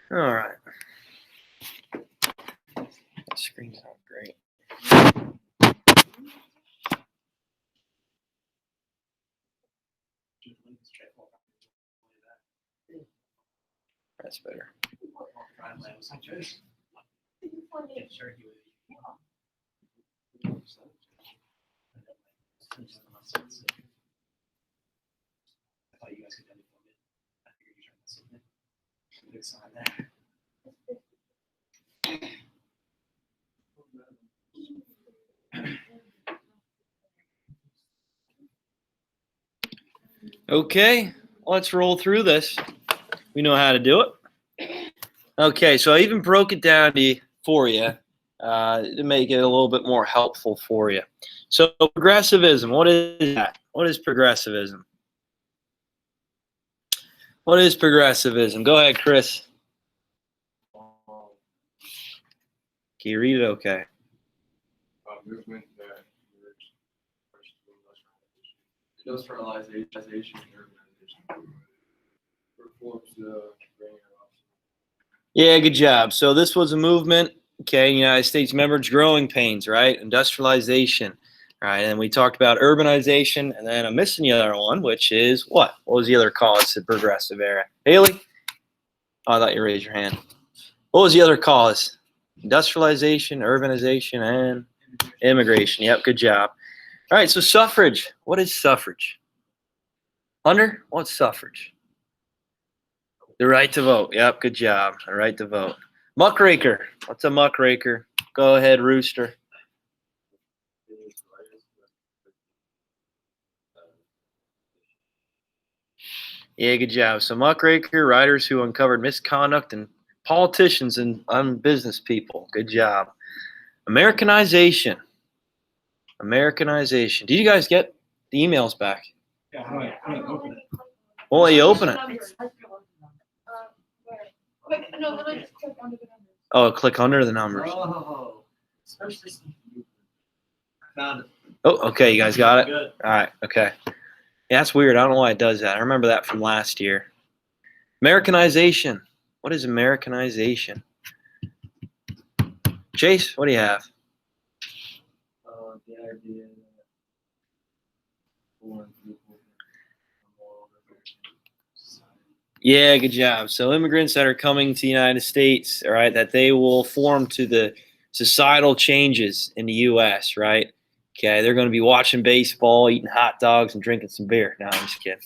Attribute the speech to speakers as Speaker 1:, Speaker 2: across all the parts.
Speaker 1: All right. That screen's not great. That's better. Okay, let's roll through this. We know how to do it. Okay, so I even broke it down for you to make it a little bit more helpful for you. So progressivism, what is that? What is progressivism? What is progressivism? Go ahead, Chris. Can you read it okay?
Speaker 2: Movement that industrialization and urbanization reforms
Speaker 1: Yeah, good job. So this was a movement, okay, United States, remember it's growing pains, right? Industrialization, right? And we talked about urbanization, and then I'm missing the other one, which is what? What was the other cause to the progressive era? Haley? Oh, I thought you raised your hand. What was the other cause? Industrialization, urbanization, and immigration. Yep, good job. All right, so suffrage. What is suffrage? Hunter, what's suffrage? The right to vote. Yep, good job. The right to vote. Muckraker. What's a muckraker? Go ahead, Rooster. Yeah, good job. So muckraker, writers who uncovered misconduct and politicians and business people. Good job. Americanization. Americanization. Did you guys get the emails back?
Speaker 2: Yeah, how do I open it?
Speaker 1: Well, you open it. Oh, click under the numbers.
Speaker 2: Oh, found it.
Speaker 1: Oh, okay, you guys got it?
Speaker 2: Good.
Speaker 1: All right, okay. Yeah, that's weird. I don't know why it does that. I remember that from last year. Americanization. What is Americanization? Chase, what do you have?
Speaker 2: The idea that foreign people
Speaker 1: Yeah, good job. So immigrants that are coming to the United States, all right, that they will form to the societal changes in the U.S., right? Okay, they're going to be watching baseball, eating hot dogs, and drinking some beer. No, I'm just kidding.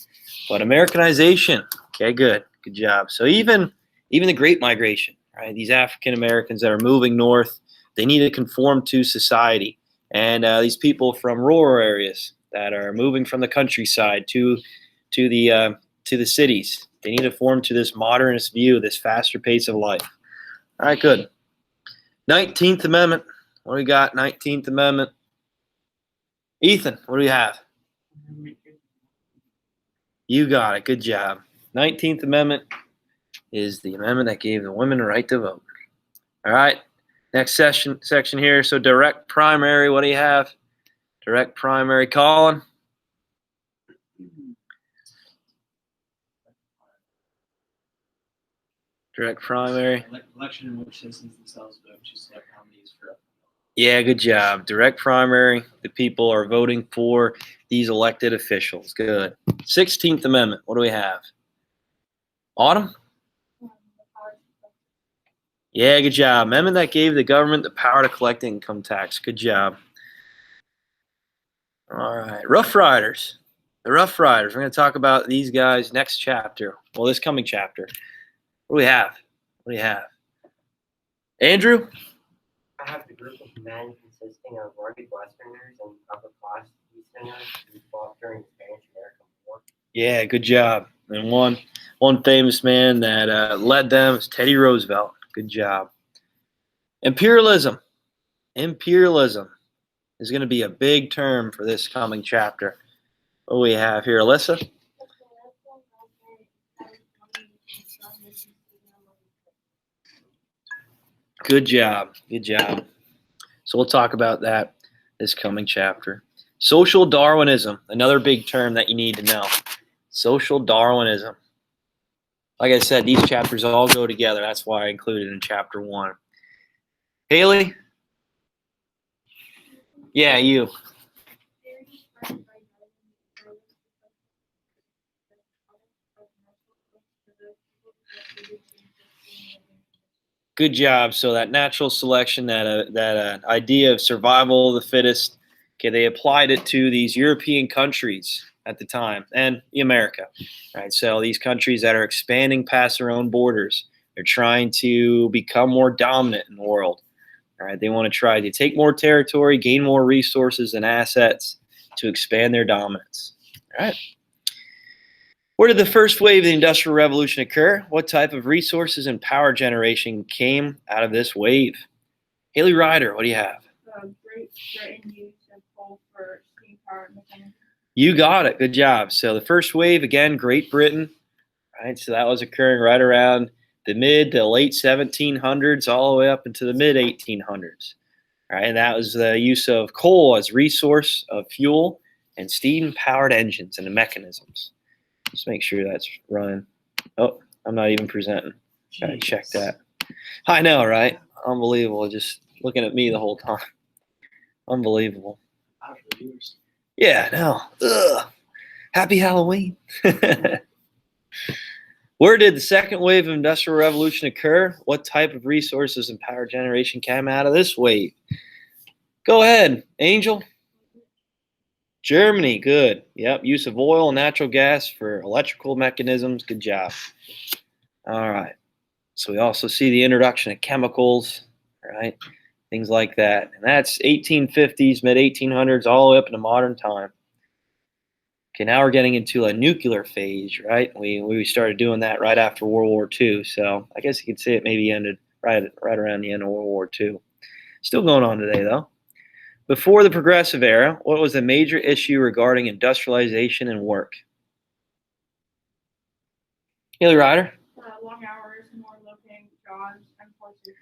Speaker 1: But Americanization, okay, good job. So even the Great Migration, right? These African Americans that are moving north, they need to conform to society, and these people from rural areas that are moving from the countryside to the cities, they need to form to this modernist view, this faster pace of life. All right, good. 19th Amendment. What do we got? 19th Amendment. Ethan, what do we have? You got it. Good job. 19th Amendment is the amendment that gave the women the right to vote. All right. Next section here. So direct primary. What do you have? Direct primary. Colin. Direct primary.
Speaker 2: election in which citizens themselves vote to select nominees for.
Speaker 1: Yeah, good job. Direct primary. The people are voting for these elected officials. Good. 16th Amendment. What do we have? Autumn? Yeah, good job. Amendment that gave the government the power to collect income tax. Good job. All right. Rough Riders. The Rough Riders. We're going to talk about these guys next chapter. Well, this coming chapter. What do we have? What do you have? Andrew?
Speaker 3: I have the group of men consisting of rugged Westerners and upper-class Easterners who fought during the Spanish-American War.
Speaker 1: Yeah, good job. And one famous man that led them is Teddy Roosevelt. Good job. Imperialism. Imperialism is going to be a big term for this coming chapter. What do we have here, Alyssa? Good job. Good job. So we'll talk about that this coming chapter. Social Darwinism, another big term that you need to know. Social Darwinism. Like I said, these chapters all go together. That's why I included it in chapter 1. Haley? Yeah, you. Good job. So that natural selection, that idea of survival of the fittest, okay, they applied it to these European countries at the time and America, right? So these countries that are expanding past their own borders, they're trying to become more dominant in the world. All right, they want to try to take more territory, gain more resources and assets to expand their dominance. All right. Where did the first wave of the Industrial Revolution occur? What type of resources and power generation came out of this wave? Haley Ryder, what do you have?
Speaker 4: Great Britain used coal for steam powered mechanisms.
Speaker 1: You got it. Good job. So the first wave, again, Great Britain, right? So that was occurring right around the mid to late 1700s, all the way up into the mid 1800s. Right, and that was the use of coal as resource of fuel and steam-powered engines and the mechanisms. Just make sure that's running. Oh, I'm not even presenting. Gotta check that. I know, right? Unbelievable. Just looking at me the whole time. Unbelievable. Yeah, no. Ugh. Happy Halloween. Where did the second wave of Industrial Revolution occur? What type of resources and power generation came out of this wave? Go ahead, Angel. Germany, good. Yep, use of oil and natural gas for electrical mechanisms. Good job. All right. So we also see the introduction of chemicals, right? Things like that. And that's 1850s, mid 1800s, all the way up into modern time. Okay, now we're getting into a nuclear phase, right? We started doing that right after World War II. So I guess you could say it maybe ended right around the end of World War II. Still going on today, though. Before the Progressive Era, what was the major issue regarding industrialization and work? Haley Ryder?
Speaker 4: Long hours, more low-paying jobs, and poor safety.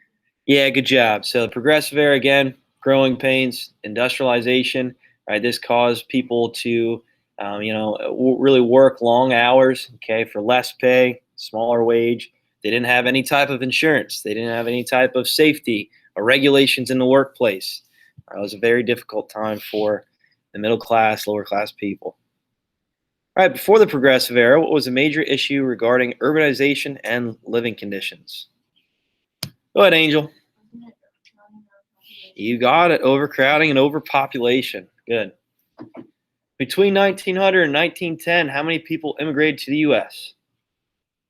Speaker 1: Yeah, good job. So the Progressive Era, again, growing pains, industrialization, right? This caused people to, really work long hours, okay, for less pay, smaller wage. They didn't have any type of insurance. They didn't have any type of safety or regulations in the workplace. It was a very difficult time for the middle class, lower class people. All right, before the Progressive Era, what was a major issue regarding urbanization and living conditions? Go ahead, Angel. You got it. Overcrowding and overpopulation. Good. Between 1900 and 1910, how many people immigrated to the U.S.?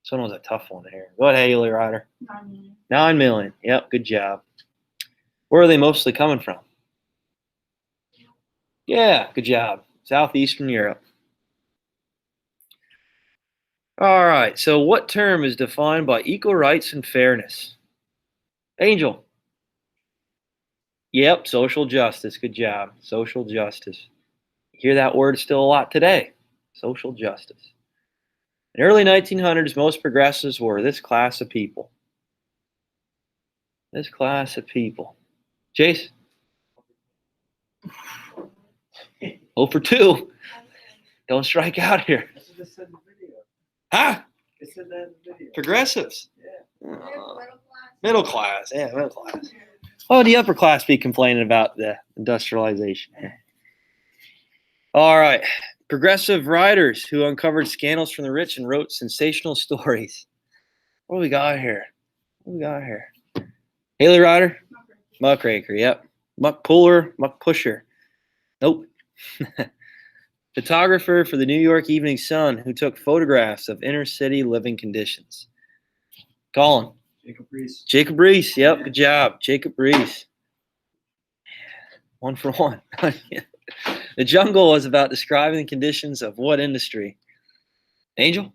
Speaker 1: This one was a tough one here. Go ahead, Haley Ryder.
Speaker 4: 9 million.
Speaker 1: 9 million. Yep, good job. Where are they mostly coming from? Yeah, good job. Southeastern Europe. All right, so what term is defined by equal rights and fairness? Angel. Yep, social justice. Good job. Social justice. You hear that word still a lot today. Social justice. In the early 1900s, most progressives were this class of people. This class of people. Jace? 0 for 2. Don't strike out here.
Speaker 2: That's what it said in the video.
Speaker 1: Huh?
Speaker 2: It said that in the video.
Speaker 1: Progressives.
Speaker 2: Yeah.
Speaker 1: Middle class. Yeah, middle class. Oh, the upper class be complaining about the industrialization. All right. Progressive writers who uncovered scandals from the rich and wrote sensational stories. What do we got here? What do we got here? Haley Ryder? Muckraker, yep. Muck puller, muck pusher. Nope. Photographer for the New York Evening Sun who took photographs of inner city living conditions. Colin.
Speaker 2: Jacob Reese.
Speaker 1: Jacob Reese, yep, good job. Jacob Reese. 1 for 1. The Jungle was about describing the conditions of what industry? Angel?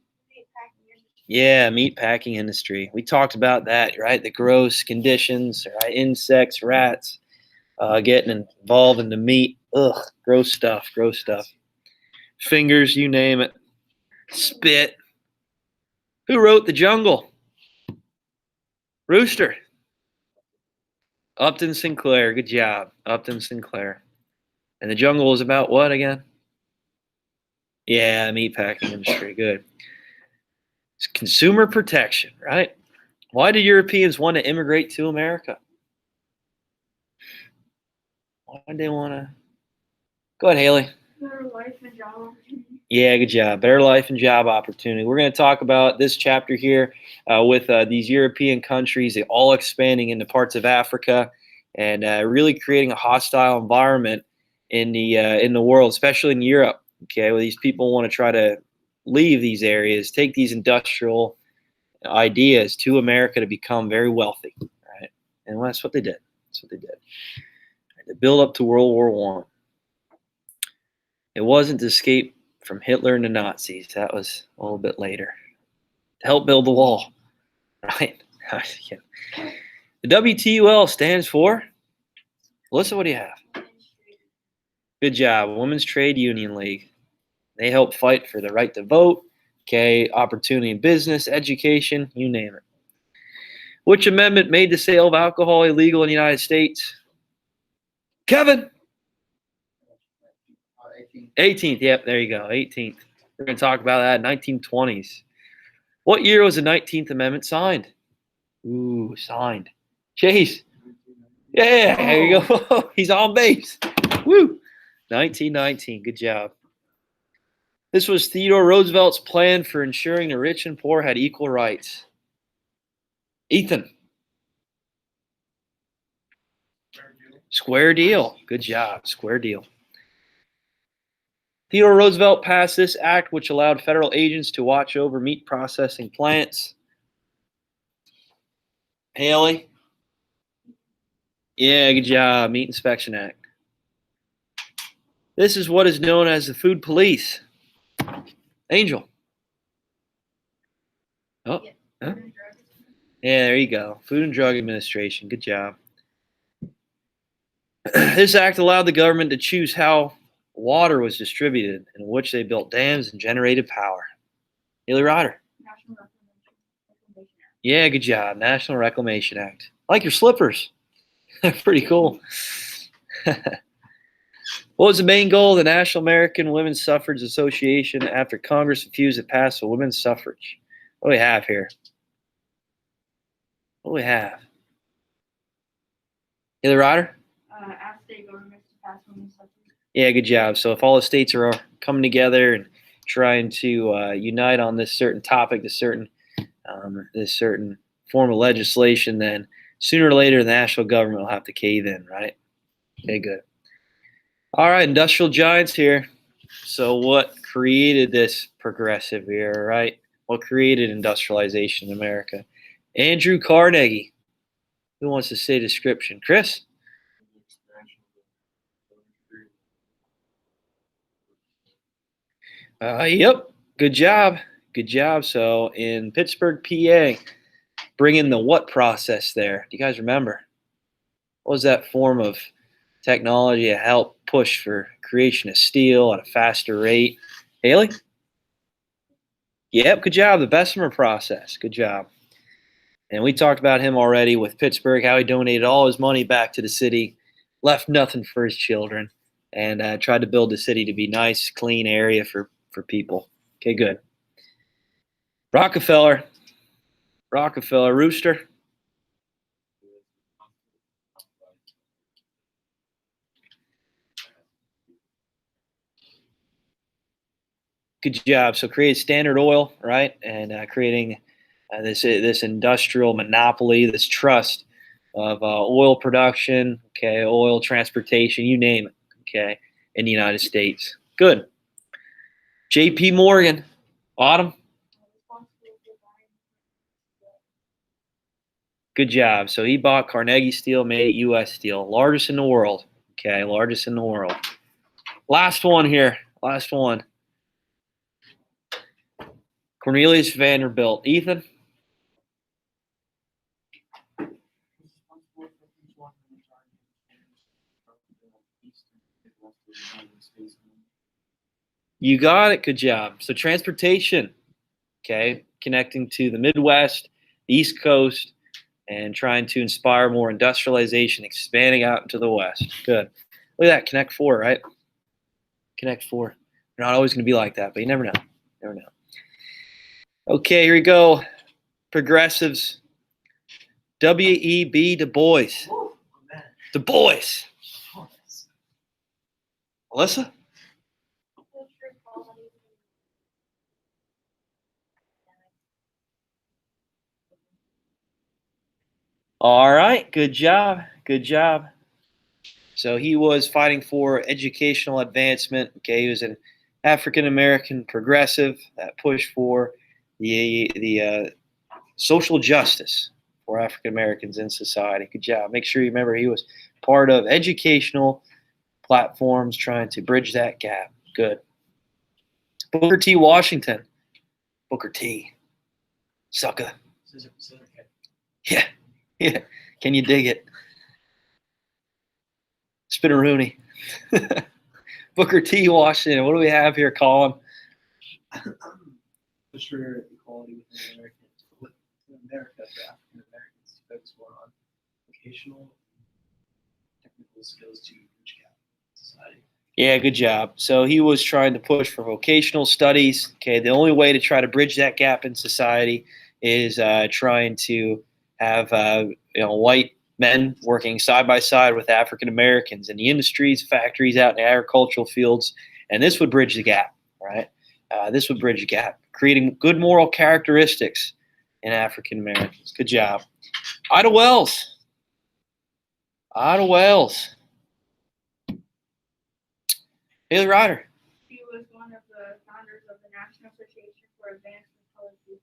Speaker 1: Yeah, meat packing industry. We talked about that, right? The gross conditions, right? Insects, rats, getting involved in the meat. Ugh, gross stuff, gross stuff. Fingers, you name it. Spit. Who wrote The Jungle? Rooster. Upton Sinclair. Good job. Upton Sinclair. And the jungle is about what again? Yeah, meatpacking industry. Good. It's consumer protection, right? Why did Europeans want to immigrate to America? Why did they want to? Go ahead, Haley.
Speaker 4: Better life and job opportunity.
Speaker 1: Yeah, good job. Better life and job opportunity. We're going to talk about this chapter here with these European countries, they all expanding into parts of Africa and really creating a hostile environment in the world, especially in Europe. Okay, where these people want to try to leave these areas, take these industrial ideas to America to become very wealthy, right? And that's what they did. That's what they did. To build up to World War One. It wasn't to escape from Hitler and the Nazis. That was a little bit later. To help build the wall, right? The WTUL stands for. Melissa, what do you have? Good job, Women's Trade Union League. They help fight for the right to vote. Okay, opportunity in business, education, you name it. Which amendment made the sale of alcohol illegal in the United States? Kevin? 18th. Yep, there you go. 18th. We're going to talk about that. 1920s. What year was the 19th Amendment signed? Ooh, signed. Chase. Yeah, there you go. He's on base. Woo. 1919. Good job. This was Theodore Roosevelt's plan for ensuring the rich and poor had equal rights. Ethan. Square deal. Good job. Square deal. Theodore Roosevelt passed this act which allowed federal agents to watch over meat processing plants. Haley? Yeah, good job. Meat Inspection Act. This is what is known as the food police. Angel. Oh, huh? Yeah, there you go. Food and Drug Administration. Good job. This act allowed the government to choose how water was distributed, in which they built dams and generated power. Haley Rotter.
Speaker 4: National Reclamation Act.
Speaker 1: Yeah, good job. National Reclamation Act. I like your slippers. They're pretty cool. What was the main goal of the National American Women's Suffrage Association after Congress refused to pass the women's suffrage? What do we have here? What do we have? Haley Rotter?
Speaker 4: Ask state governments to pass women's suffrage.
Speaker 1: Yeah, good job. So if all the states are coming together and trying to unite on this certain topic, this certain form of legislation, then sooner or later the national government will have to cave in, right? Okay, good. All right, industrial giants here. So what created this progressive era, right? What created industrialization in America? Andrew Carnegie. Who wants to say description? Chris? Yep. Good job. Good job. So in Pittsburgh, PA, bring in the what process there? Do you guys remember? What was that form of technology to help push for creation of steel at a faster rate? Haley? Yep, good job. The Bessemer process. Good job. And we talked about him already with Pittsburgh, how he donated all his money back to the city, left nothing for his children, and tried to build the city to be nice, clean area for people. Okay, good. Rockefeller, Rooster. Good job. So created Standard Oil, right, and creating this industrial monopoly, this trust of oil production, okay, oil transportation, you name it, okay, in the United States. Good. J.P. Morgan, Autumn. Good job. So he bought Carnegie Steel, made it U.S. Steel, largest in the world. Okay, largest in the world. Last one here. Last one. Cornelius Vanderbilt. Ethan? You got it. Good job. So transportation, okay, connecting to the Midwest, the East Coast, and trying to inspire more industrialization, expanding out into the West. Good. Look at that, Connect Four, right? Connect Four. They're not always going to be like that, but you never know. Never know. Okay, here we go. Progressives. W.E.B. Du Bois.
Speaker 2: Oh, man.
Speaker 1: Du Bois.
Speaker 2: Oh, that's-
Speaker 1: Alyssa? All right, good job. Good job. So he was fighting for educational advancement. Okay, he was an African American progressive that pushed for the social justice for African Americans in society. Good job. Make sure you remember he was part of educational platforms trying to bridge that gap. Good. Booker T. Washington. Booker T. Sucker.
Speaker 2: Scissor, okay.
Speaker 1: Yeah. Yeah. Can you dig it? Spinneroonie. Booker T. Washington. What do we have here, Colin?
Speaker 2: Push for equality within America for African Americans to focus more on vocational technical skills to bridge gap in society.
Speaker 1: Yeah, good job. So he was trying to push for vocational studies. Okay, the only way to try to bridge that gap in society is trying to have white men working side by side with African Americans in the industries, factories, out in the agricultural fields, and this would bridge the gap, right? This would bridge the gap, creating good moral characteristics in African Americans. Good job. Ida Wells. Ida Wells. Haley Ryder.
Speaker 4: She was one of the founders of the National Association for Advanced Intelligence.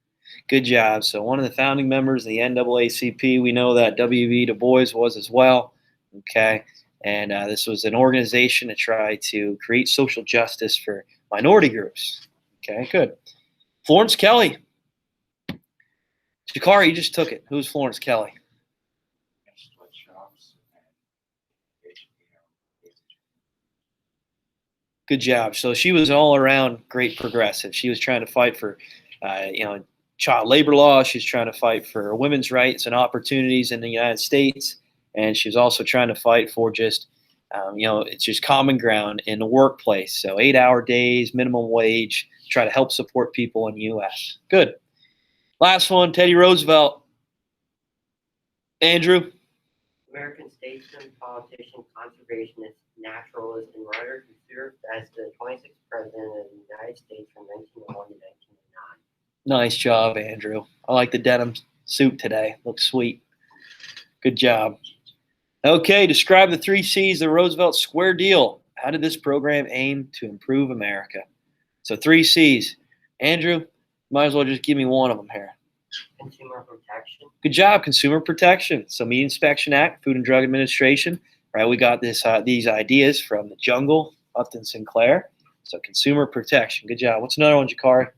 Speaker 1: Good job. So one of the founding members of the NAACP. We know that W.E.B. Du Bois was as well. Okay, and this was an organization to try to create social justice for minority groups. Okay, good. Florence Kelly. Jakari, you just took it. Who's Florence Kelly? Good job. So she was an all-around great progressive. She was trying to fight for, child labor law. She's trying to fight for women's rights and opportunities in the United States, and she was also trying to fight for just, it's just common ground in the workplace. So 8-hour days, minimum wage. Try to help support people in the U.S. Good. Last one, Teddy Roosevelt. Andrew.
Speaker 3: American statesman, politician, conservationist, naturalist, and writer who served as the 26th president of the United States from 1901 to 1909.
Speaker 1: Nice job, Andrew. I like the denim suit today. Looks sweet. Good job. Okay, describe the 3 C's of the Roosevelt Square Deal. How did this program aim to improve America? So 3 C's. Andrew, might as well just give me one of them here.
Speaker 3: Consumer protection.
Speaker 1: Good job, consumer protection. So Meat Inspection Act, Food and Drug Administration, right? We got these ideas from the Jungle, Upton Sinclair. So consumer protection. Good job. What's another one, Jakari?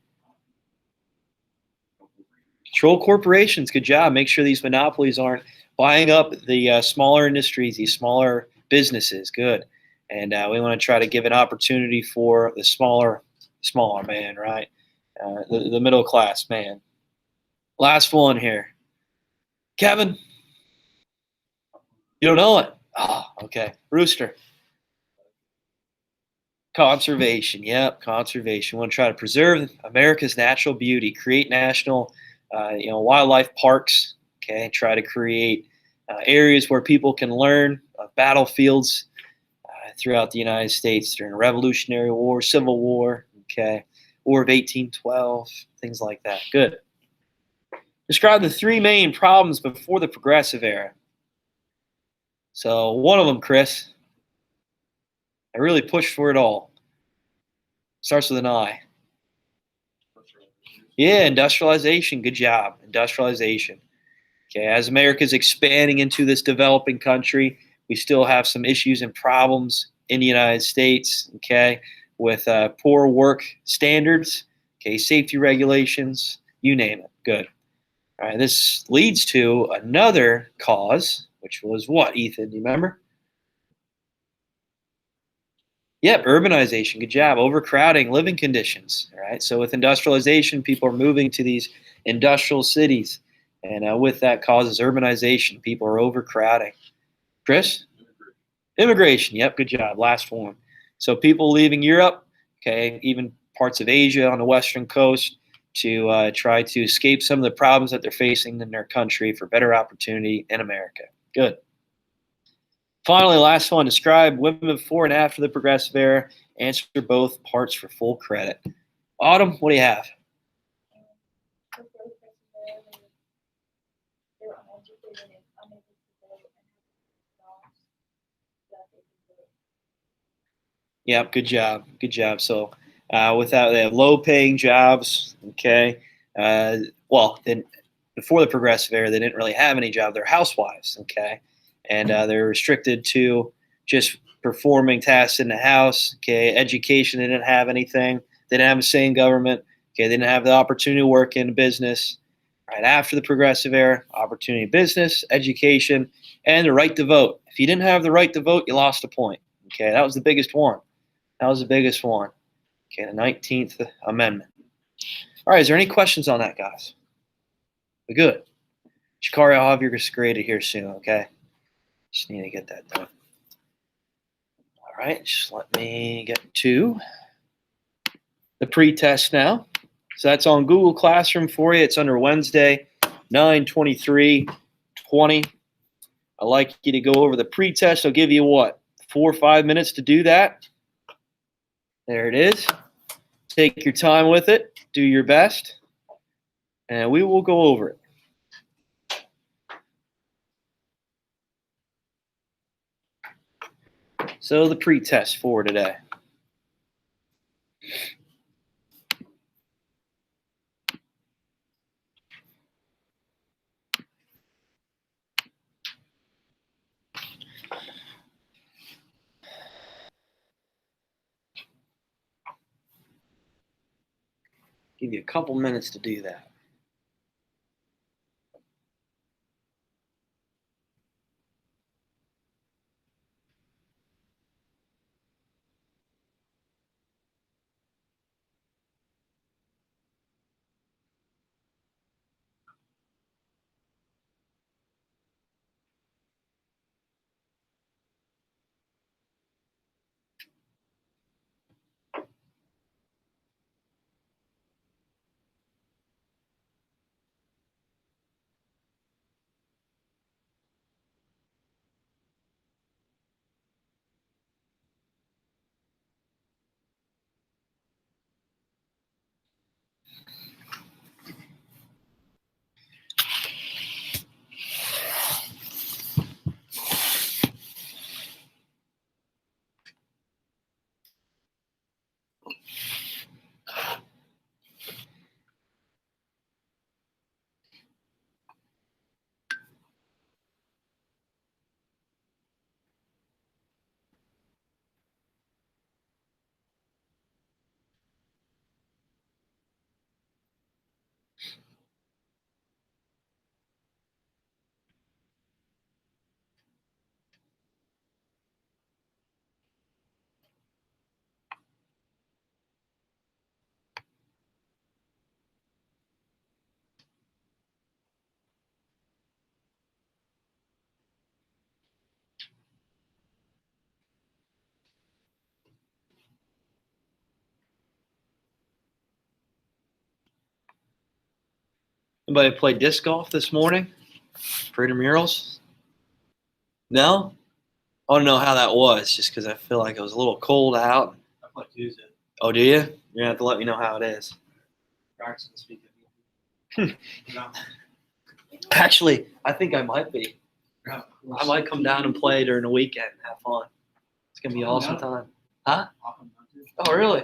Speaker 1: Control corporations. Good job. Make sure these monopolies aren't buying up the smaller industries, these smaller businesses. Good. And we want to try to give an opportunity for the smaller man, right? The middle class man. Last one here. Kevin, you don't know it? Oh, okay. Rooster. Conservation. Yep, conservation. We want to try to preserve America's natural beauty, create national, wildlife parks. Okay, try to create areas where people can learn of battlefields throughout the United States during the Revolutionary War, Civil War. Okay, War of 1812, things like that. Good. Describe the 3 main problems before the Progressive Era. So one of them, Chris, I really pushed for it all. Starts with an I. Yeah, industrialization. Good job. Industrialization. Okay, as America's expanding into this developing country, we still have some issues and problems in the United States, okay, with poor work standards, okay, safety regulations, you name it. Good. All right, this leads to another cause, which was what, Ethan? Do you remember? Yep, urbanization. Good job. Overcrowding, living conditions. All right, so with industrialization, people are moving to these industrial cities, And with that causes urbanization. People are overcrowding. Chris? Immigration. Yep, good job. Last one. So people leaving Europe, okay, even parts of Asia on the western coast to try to escape some of the problems that they're facing in their country for better opportunity in America. Good. Finally, last one. Describe women before and after the Progressive Era. Answer both parts for full credit. Autumn, what do you have?
Speaker 4: Before the Progressive Era, they were uneducated and unable to vote and had jobs that they could vote.
Speaker 1: Yep, good job. Good job. So without they have low paying jobs, okay. Well, then before the Progressive Era, they didn't really have any job. They're housewives, okay. And they're restricted to just performing tasks in the house, okay. Education, they didn't have anything. They didn't have a say in government, okay. They didn't have the opportunity to work in business. Right after the Progressive Era, opportunity, business, education, and the right to vote. If you didn't have the right to vote, you lost a point. Okay, that was the biggest one. That was the biggest one. Okay, the 19th Amendment. All right, is there any questions on that, guys? We're good. Shikari, I'll have yours graded here soon, okay? Just need to get that done. All right, just let me get to the pre-test now. So that's on Google Classroom for you. It's under Wednesday, 9/23/20. I'd like you to go over the pre-test. I'll give you what, 4 or 5 minutes to do that. There it is. Take your time with it. Do your best. And we will go over it. So the pre-test for today. Give you a couple minutes to do that. Anybody play disc golf this morning? For intramurals? No? I want to know how that was, just because I feel like it was a little cold out.
Speaker 2: I play Tuesday.
Speaker 1: Oh, do you? You're going to have to let me know how it is.
Speaker 2: Practice this weekend.
Speaker 1: Actually, I think I might be. I might come down and play during the weekend and have fun. It's going to be an awesome time. Huh? Oh, really?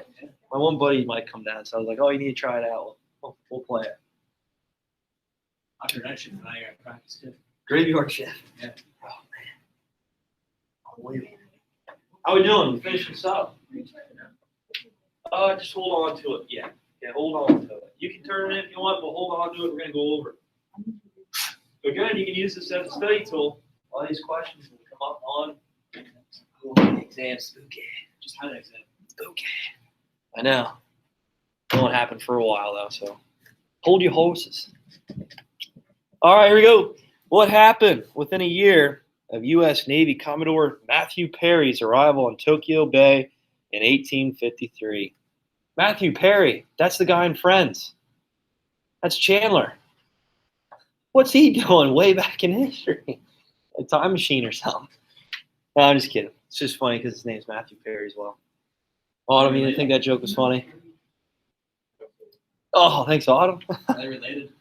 Speaker 1: My one buddy might come down, so I was like, oh, you need to try it out. We'll play it.
Speaker 2: After that shit, I got practice too.
Speaker 1: Graveyard shift.
Speaker 2: Yeah.
Speaker 1: Oh, man. Unbelievable. How we doing? We finishing this up? Just hold on to it. Yeah, hold on to it. You can turn it if you want, but hold on to it. We're going to go over it. But good, you can use this as a study tool. All these questions will come up on the exam. Spooky.
Speaker 2: Just had an exam.
Speaker 1: Spooky. I know. It won't happen for a while, though, so hold your horses. All right, here we go. What happened within a year of U.S. Navy Commodore Matthew Perry's arrival in Tokyo Bay in 1853? Matthew Perry, that's the guy in Friends. That's Chandler. What's he doing way back in history? A time machine or something. No, I'm just kidding. It's just funny because his name's Matthew Perry as well. Autumn, you didn't think that joke was funny? Oh, thanks, Autumn.
Speaker 2: Are they related?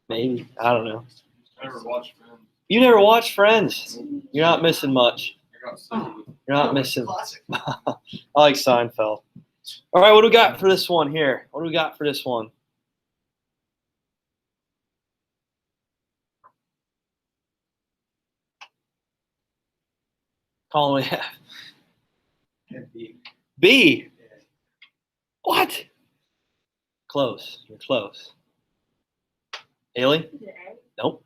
Speaker 1: Maybe. I don't know.
Speaker 5: Never watched Friends.
Speaker 1: You never watched Friends. You're not missing much.
Speaker 5: I got sick of it.
Speaker 1: You're not missing.
Speaker 2: Classic.
Speaker 1: I like Seinfeld. All right, what do we got for this one here? What do we got for this one? Colin, we have
Speaker 2: Can't be.
Speaker 1: B.
Speaker 2: Yeah.
Speaker 1: What? Close. You're close. Haley?
Speaker 4: Is it A?
Speaker 1: Nope.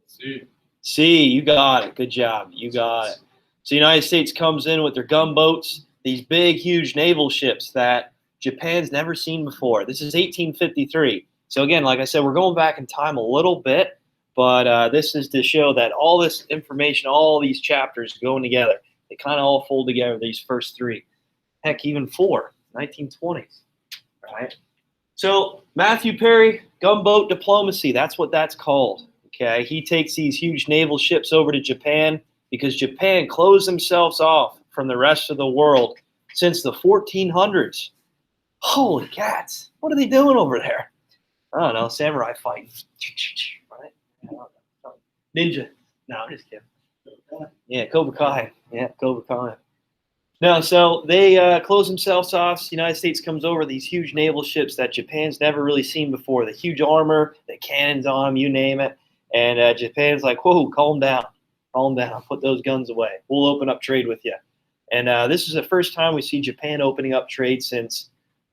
Speaker 5: See,
Speaker 1: C. You got it. Good job. You got it. So the United States comes in with their gunboats, these big, huge naval ships that Japan's never seen before. This is 1853. So again, like I said, we're going back in time a little bit, but this is to show that all this information, all these chapters going together, they kind of all fold together, these first three. Heck, even four, 1920s, right? So Matthew Perry, gunboat diplomacy, that's what that's called, okay? He takes these huge naval ships over to Japan because Japan closed themselves off from the rest of the world since the 1400s. Holy cats, what are they doing over there? I don't know, samurai fighting, right? I don't know. Ninja. No, I'm just kidding. Yeah, Cobra Kai. Yeah, Cobra Kai. No, so they close themselves off. The United States comes over these huge naval ships that Japan's never really seen before. The huge armor, the cannons on them, you name it. And Japan's like, whoa, calm down. Calm down. Put those guns away. We'll open up trade with you. And this is the first time we see Japan opening up trade since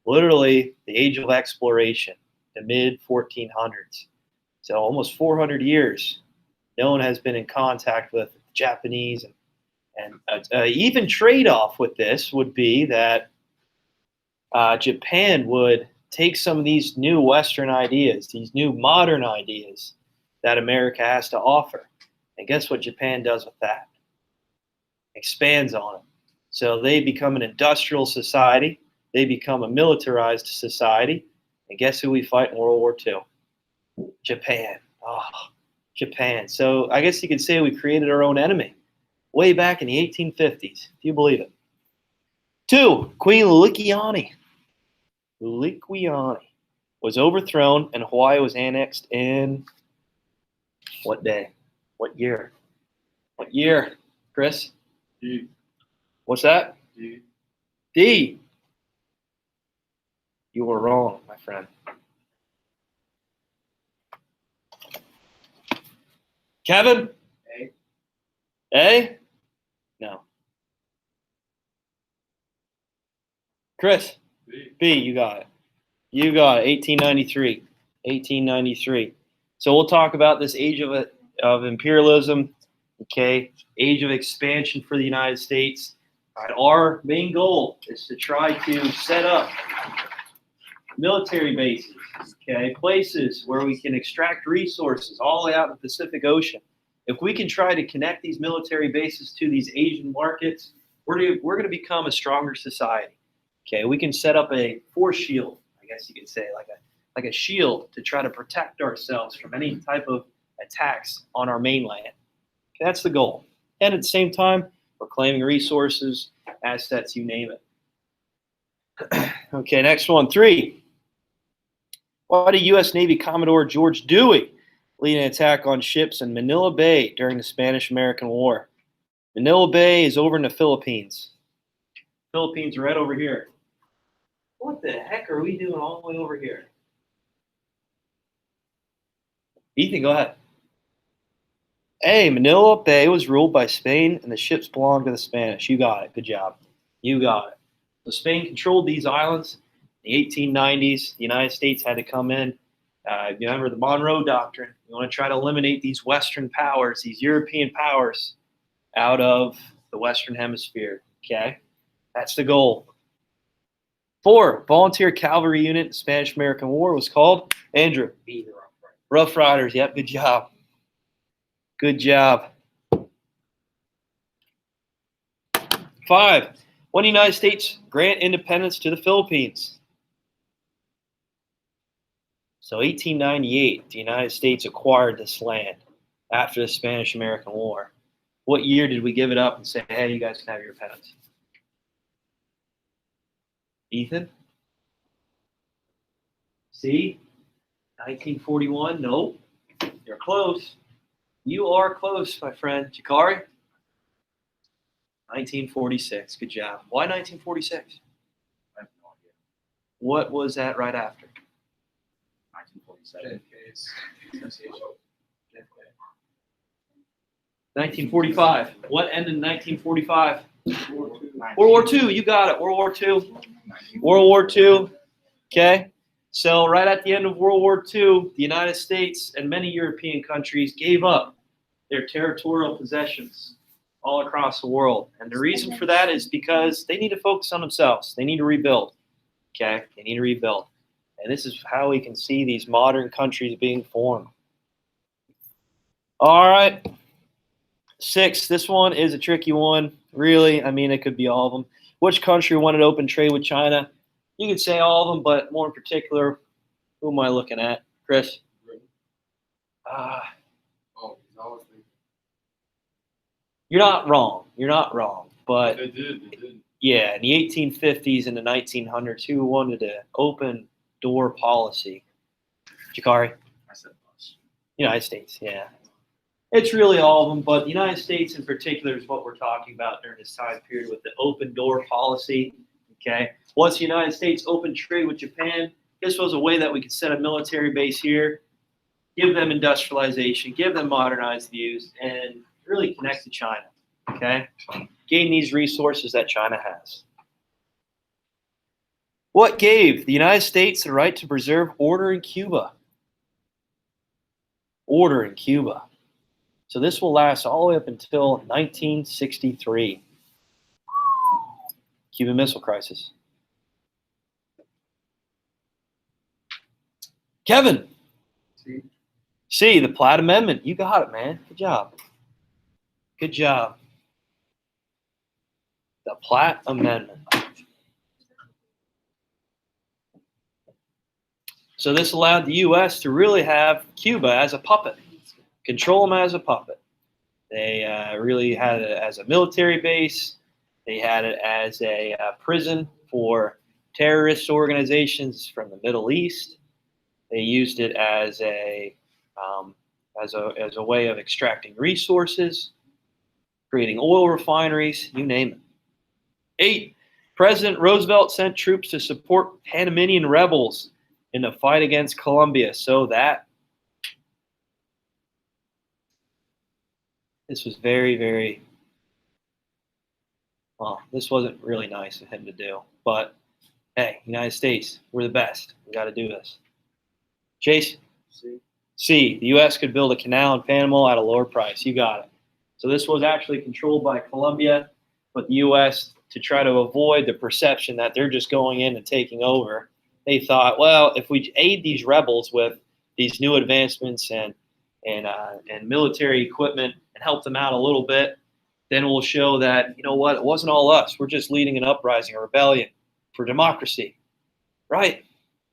Speaker 1: literally the age of exploration, the mid-1400s. So almost 400 years, no one has been in contact with the Japanese. And even trade-off with this would be that Japan would take some of these new Western ideas, these new modern ideas that America has to offer. And guess what Japan does with that? Expands on it. So they become an industrial society. They become a militarized society. And guess who we fight in World War II? Japan. Oh, Japan. So I guess you could say we created our own enemy way back in the 1850s, if you believe it. 2, Queen Liquiani. Liquiani was overthrown and Hawaii was annexed in what day? What year? What year, Chris?
Speaker 5: D,
Speaker 1: What's that?
Speaker 5: D,
Speaker 1: D. You were wrong, my friend. Kevin?
Speaker 2: A.
Speaker 1: A? No. Chris?
Speaker 5: B.
Speaker 1: B, you got it. You got it. 1893. 1893. So we'll talk about this age of imperialism, okay, age of expansion for the United States. All right, our main goal is to try to set up military bases, okay, places where we can extract resources all the way out in the Pacific Ocean. If we can try to connect these military bases to these Asian markets, we're going to become a stronger society. Okay, we can set up a force shield, I guess you could say, like a shield to try to protect ourselves from any type of attacks on our mainland. Okay, that's the goal. And at the same time, we're claiming resources, assets, you name it. Okay, next one, 3. Why did U.S. Navy Commodore George Dewey lead an attack on ships in Manila Bay during the Spanish-American War? Manila Bay is over in the Philippines. Philippines are right over here. What the heck are we doing all the way over here? Ethan, go ahead. A, Manila Bay was ruled by Spain and the ships belonged to the Spanish. You got it. Good job. You got it. So Spain controlled these islands. In the 1890s, the United States had to come in. You remember the Monroe Doctrine. You want to try to eliminate these Western powers, these European powers, out of the Western Hemisphere. Okay? That's the goal. 4, volunteer cavalry unit in the Spanish-American War was called Andrew.
Speaker 3: B, the Rifles.
Speaker 1: Rough Riders. Yep, good job. Good job. 5. When the United States grant independence to the Philippines? So 1898, the United States acquired this land after the Spanish-American War. What year did we give it up and say, hey, you guys can have your independence? Ethan? See? 1941? Nope. You're close. You are close, my friend. Jakari? 1946. Good job. Why 1946?
Speaker 5: I have no idea.
Speaker 1: What was that right after?
Speaker 5: 1947.
Speaker 2: JFK's association. JFK.
Speaker 1: 1945. What ended in 1945?
Speaker 2: World
Speaker 1: World War II. You got it. World War II. World War II. Okay. So right at the end of World War II, the United States and many European countries gave up their territorial possessions all across the world. And the reason for that is because they need to focus on themselves. They need to rebuild. Okay. They need to rebuild. And this is how we can see these modern countries being formed. All right. 6. This one is a tricky one. Really, I mean, it could be all of them. Which country wanted open trade with China? You could say all of them, but more in particular, who am I looking at? Chris?
Speaker 5: Oh, he's always thinking.
Speaker 1: You're not wrong. You're not wrong. But
Speaker 5: They did.
Speaker 1: yeah, in the 1850s and the 1900s, who wanted an open door policy? Jakari?
Speaker 5: I said bus.
Speaker 1: United States, yeah. It's really all of them, but the United States in particular is what we're talking about during this time period with the open door policy. Okay. Once the United States opened trade with Japan, this was a way that we could set a military base here, give them industrialization, give them modernized views, and really connect to China. Okay. Gain these resources that China has. What gave the United States the right to preserve order in Cuba? Order in Cuba. So this will last all the way up until 1963. Cuban Missile Crisis. Kevin. C, the Platt Amendment. You got it, man. Good job. Good job. The Platt Amendment. So this allowed the U.S. to really have Cuba as a puppet, control them as a puppet. They really had it as a military base. They had it as a prison for terrorist organizations from the Middle East. They used it as a way of extracting resources, creating oil refineries, you name it. 8, President Roosevelt sent troops to support Panamanian rebels in the fight against Colombia so that this was very, very, well, this wasn't really nice of him to do. But, hey, United States, we're the best. We got to do this. Chase? C, the U.S. could build a canal in Panama at a lower price. You got it. So this was actually controlled by Colombia, but the U.S., to try to avoid the perception that they're just going in and taking over, they thought, well, if we aid these rebels with these new advancements and military equipment and help them out a little bit, then we'll show that, you know what, it wasn't all us. We're just leading an uprising, a rebellion for democracy, right?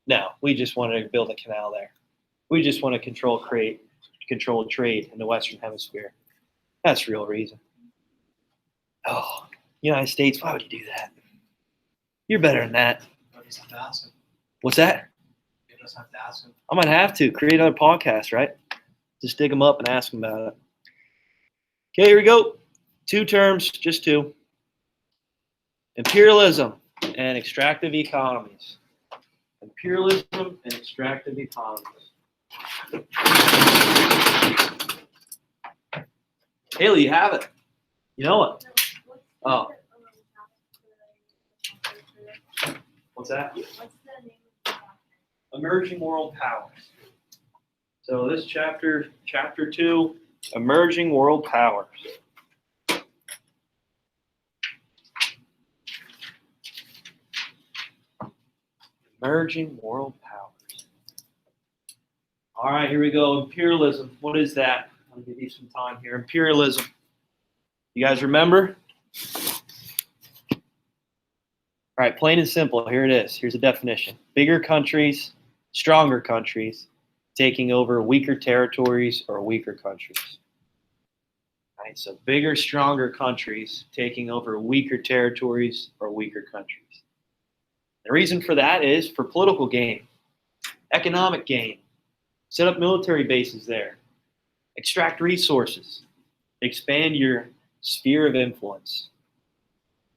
Speaker 1: No, we just wanted to build a canal there. We just want to control trade in the Western Hemisphere. That's the real reason. Oh, United States, why would you do that? You're better than that.
Speaker 2: You just have to ask him.
Speaker 1: What's that?
Speaker 2: You just have to ask him.
Speaker 1: I might have to create another podcast, right? Just dig them up and ask them about it. Okay, here we go. 2 terms, just 2. Imperialism and extractive economies. Imperialism and extractive economies. Haley, you have it. You know it. Oh. What's that?
Speaker 4: What's the name of the document?
Speaker 1: Emerging world powers. So this chapter 2, emerging world powers. Emerging world powers. All right, here we go. Imperialism. What is that? I'll give you some time here. Imperialism. You guys remember? All right, plain and simple. Here it is. Here's a definition. Bigger countries, stronger countries, taking over weaker territories or weaker countries. All right, so bigger, stronger countries taking over weaker territories or weaker countries. The reason for that is for political gain, economic gain, set up military bases there, extract resources, expand your sphere of influence.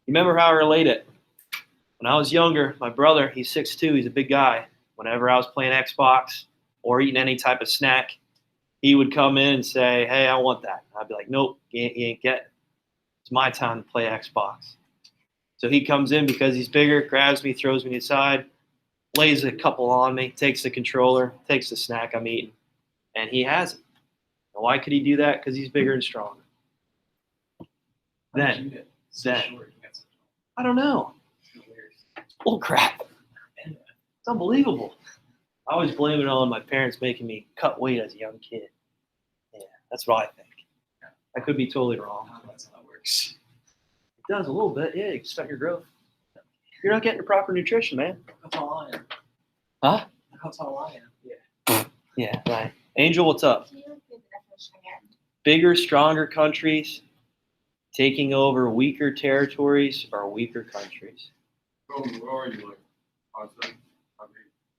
Speaker 1: Remember how I relate it? When I was younger, my brother, he's 6'2", he's a big guy. Whenever I was playing Xbox or eating any type of snack, he would come in and say, hey, I want that. I'd be like, nope, you ain't getting it. It's my time to play Xbox. So he comes in because he's bigger, grabs me, throws me aside, lays a couple on me, takes the controller, takes the snack I'm eating, and he has it. And why could he do that? Because he's bigger and stronger.
Speaker 2: How did you get so
Speaker 1: then.
Speaker 2: short? You got so
Speaker 1: I don't know.
Speaker 2: weird.
Speaker 1: Oh, crap. It's unbelievable. I always blame it on my parents making me cut weight as a young kid. Yeah, that's what I think. I could be totally wrong.
Speaker 2: That's how it works.
Speaker 1: It does a little bit. Yeah, you stunt your growth. You're not getting the proper nutrition, man.
Speaker 2: Look how tall I am.
Speaker 1: Huh?
Speaker 2: Look how tall I am.
Speaker 1: Yeah, right. Angel, what's up?
Speaker 4: Can you repeat the definition again?
Speaker 1: Bigger, stronger countries taking over weaker territories or weaker countries.
Speaker 5: Where are you, like, 5'7"?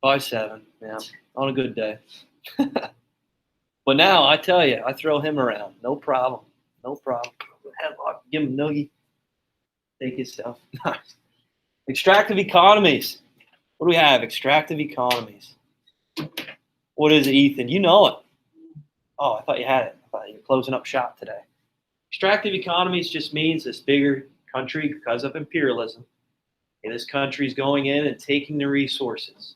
Speaker 1: 5'7", yeah, on a good day. But now, I tell you, I throw him around. No problem. No problem. Headlock, give him a noogie. Take his stuff. Extractive economies. What do we have? Extractive economies. What is it, Ethan? You know it. Oh, I thought you had it. I thought you were closing up shop today. Extractive economies just means this bigger country, because of imperialism, and this country's going in and taking the resources.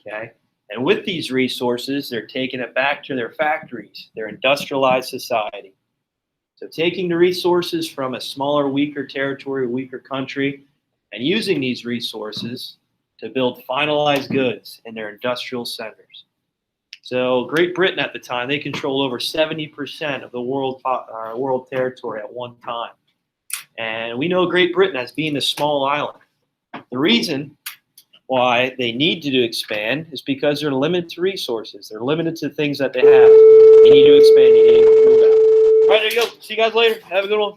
Speaker 1: Okay? And with these resources, they're taking it back to their factories, their industrialized society. So taking the resources from a smaller, weaker territory, weaker country, and using these resources to build finalized goods in their industrial centers. So Great Britain at the time, they controlled over 70% of the world territory at one time. And we know Great Britain as being a small island. The reason why they need to expand is because they're limited to resources. They're limited to things that they have. They need to expand. They need to move out. All right, there you go. See you guys later. Have a good one.